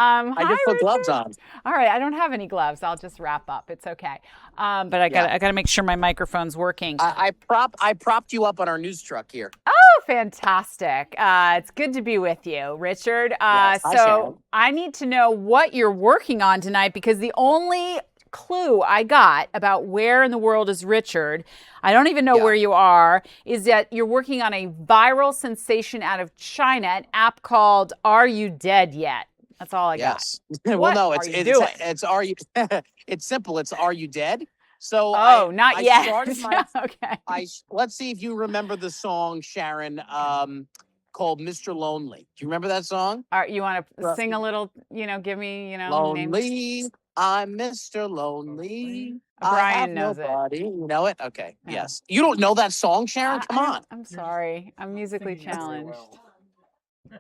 I Hi, just put gloves Richard. on. All right, I don't have any gloves. I'll just wrap up. It's okay. But Yeah. I gotta make sure my microphone's working. I propped you up on our news truck here. Oh, fantastic. It's good to be with you, Richard. Yes. Hi, So Sharon. I need to know what you're working on tonight because the only clue I got about where in the world is Richard, I don't even know Yeah. where you are, is that you're working on a viral sensation out of China, an app called Are You Dead Yet? That's all I got. Yes. Well, What no, are you doing? it's are you it's simple. It's are you dead? So Oh, not I yet. started my Okay. let's see if you remember the song, Sharon, called Mr. Lonely. Do you remember that song? All right, you want to Uh, sing a little, give me, name. Lonely, I'm Mr. Lonely. I have Brian knows it. nobody. You know it? Okay. Yeah. Yes. You don't know that song, Sharon? Come I don't, on. I'm sorry. I'm musically challenged.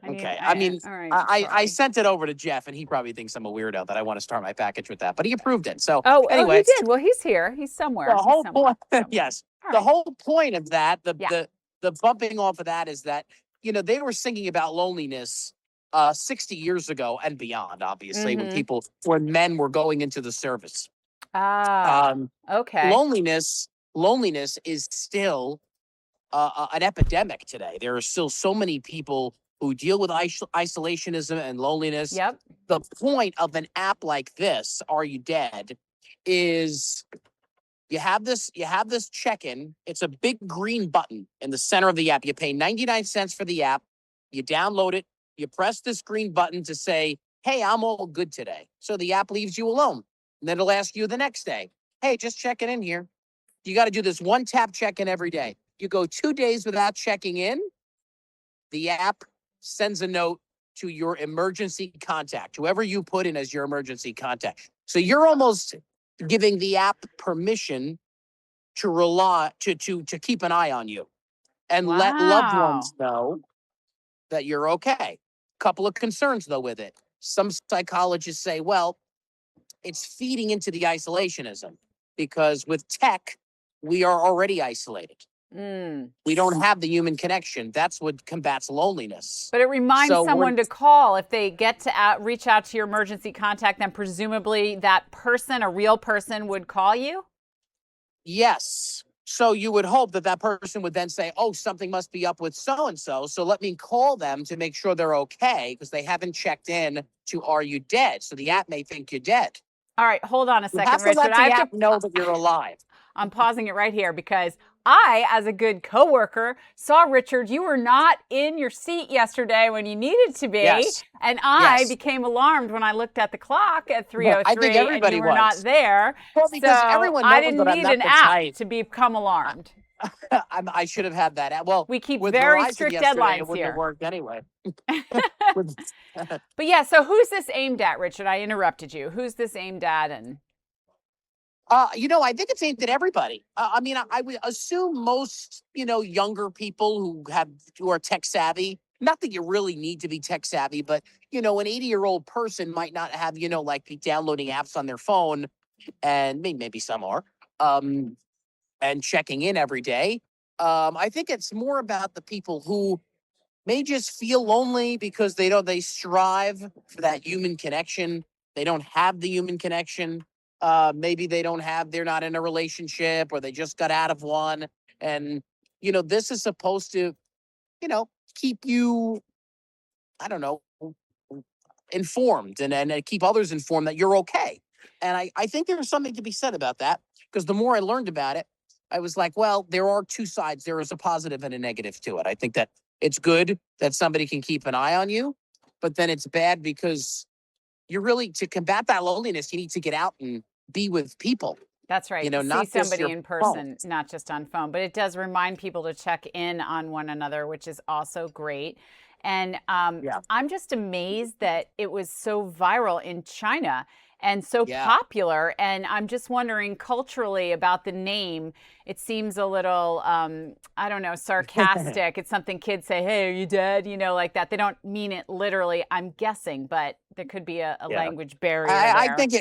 Okay. I mean, All right, I sorry. sent it over to Jeff, and he probably thinks I'm a weirdo that I want to start my package with that, but he approved it. So Oh, he anyway, did. Well, he's here. He's the somewhere. He's whole somewhere. point, Somewhere. yes, All the right. whole point of that, Yeah. the bumping off of that is that they were singing about loneliness 60 years ago and beyond, obviously, Mm-hmm. when men were going into the service. Ah, Um, okay. loneliness is still an epidemic today. There are still so many people who deal with isolationism and loneliness. Yep. The point of an app like this, Are You Dead, is you have this check-in. It's a big green button in the center of the app. You pay 99 cents for the app. You download it. You press this green button to say, hey, I'm all good today. So the app leaves you alone. And then it'll ask you the next day, hey, just checking in here. You got to do this one tap check-in every day. You go 2 days without checking in, the app sends a note to your emergency contact, whoever you put in as your emergency contact. So you're almost giving the app permission to rely to keep an eye on you and let loved Wow. ones know that you're okay. Couple of concerns though with it. Some psychologists say, well, it's feeding into the isolationism because with tech, we are already isolated. Mm. We don't have the human connection. That's what combats loneliness. But it reminds So we're someone to call if they get to reach out to your emergency contact. Then presumably that person, a real person, would call you. Yes. So you would hope that that person would then say, oh, something must be up with so and so. So let me call them to make sure they're okay because they haven't checked in to Are You Dead? So the app may think you're dead. All right, hold on a You second, have to Richard. let I the have to. app know that you're alive. I'm pausing it right here because I, as a good coworker, saw Richard. You were not in your seat yesterday when you needed to be, Yes. and I Yes. became alarmed when I looked at the clock at I think 3:03 and you everybody were not was. there. Well, because So everyone I knows didn't that I'm need not an the app type. to become alarmed. I should have had that. Well, We keep with very Verizon strict yesterday, it deadlines wouldn't have here. worked anyway. With- But yeah, so who's this aimed at, Richard? I interrupted you. Who's this aimed at? And I think it's aimed at everybody. I mean, I would assume most, younger people who are tech savvy. Not that you really need to be tech savvy, but an 80-year-old person might not have, like be downloading apps on their phone, and maybe some are, and checking in every day. I think it's more about the people who may just feel lonely because they strive for that human connection. They don't have the human connection. Maybe they're not in a relationship or they just got out of one. And, this is supposed to, keep you, I don't know, informed and keep others informed that you're okay. And I think there's something to be said about that because the more I learned about it, I was like, well, there are two sides. There is a positive and a negative to it. I think that it's good that somebody can keep an eye on you, but then it's bad because to combat that loneliness, you need to get out and be with people, that's right. See not just somebody your in phone. person, not just on phone. But it does remind people to check in on one another, which is also great. And Yeah. I'm just amazed that it was so viral in China and so Yeah. popular. And I'm just wondering culturally about the name. It seems a little, I don't know, sarcastic. It's something kids say, hey, are you dead? Like that. They don't mean it literally, I'm guessing, but there could be a Yeah. language barrier I there. think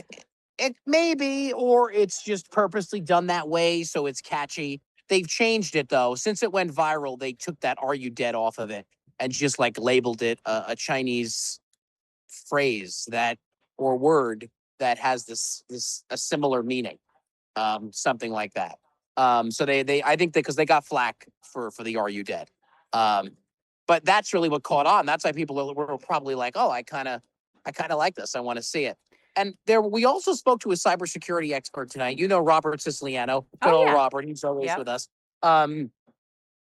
it may be, or it's just purposely done that way so it's catchy. They've changed it though. Since it went viral, they took that "Are You Dead" off of it and just like labeled it a Chinese phrase or word that has a similar meaning, something like that. So they I think because they got flack for the "Are you dead?" But that's really what caught on. That's why people were probably like, "Oh, I kind of like this. I want to see it." And we also spoke to a cybersecurity expert tonight. You know, Robert Siciliano, good Oh old yeah. Robert. He's always Yep. with us.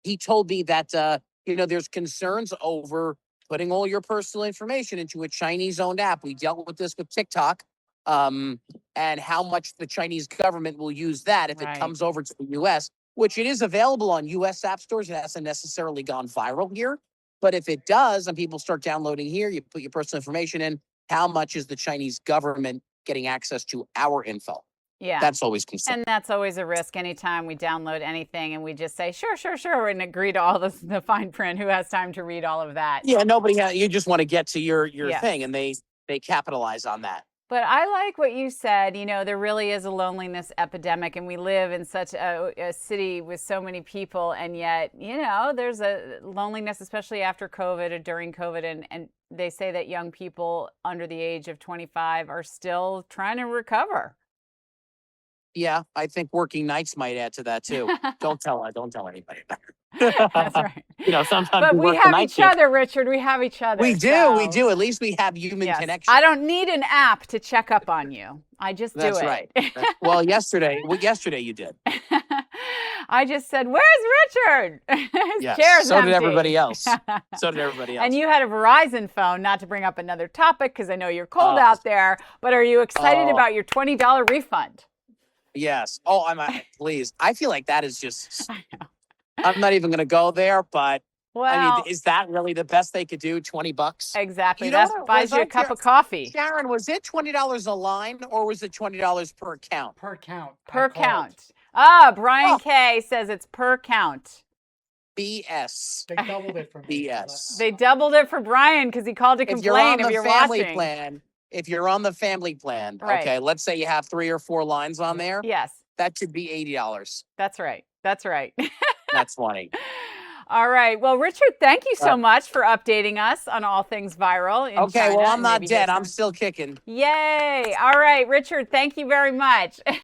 He told me that there's concerns over putting all your personal information into a Chinese-owned app. We dealt with this with TikTok, and how much the Chinese government will use that if it Right. comes over to the U.S., which it is available on U.S. app stores. It hasn't necessarily gone viral here, but if it does, and people start downloading here, you put your personal information in. How much is the Chinese government getting access to our info? Yeah. That's always concerning. And that's always a risk anytime we download anything and we just say, sure, and agree to all the fine print. Who has time to read all of that? Yeah, you just want to get to your Yes. thing, and they capitalize on that. But I like what you said. There really is a loneliness epidemic, and we live in such a city with so many people, and yet, there's a loneliness, especially after COVID or during COVID, and they say that young people under the age of 25 are still trying to recover. Yeah, I think working nights might add to that too. Don't tell anybody about it. That's right. Sometimes but we have each other, Richard. We have each other. We do. At least we have human connection. I don't need an app to check up on you. I just do it. That's right. Well, yesterday you did. I just said, "Where's Richard?" His chair's so empty. Did everybody else. So did everybody else. And you had a Verizon phone, not to bring up another topic because I know you're cold out there, but are you excited about your $20 refund? Yes. Oh, please. I feel like that is just, I'm not even going to go there, but is that really the best they could do? $20? Exactly. That buys you a cup of coffee. Sharon, was it $20 a line or was it $20 per account? Per count. Per count. Brian K says it's per count. BS. They doubled it for me. BS. They doubled it for Brian because he called to complain if you're watching. If you're on the family plan, right. Okay, let's say you have 3 or 4 lines on there. Yes. That should be $80. That's right. That's funny. All right. Well, Richard, thank you so much for updating us on all things viral in China. Well, I'm not dead. I'm still kicking. Yay. All right, Richard, thank you very much.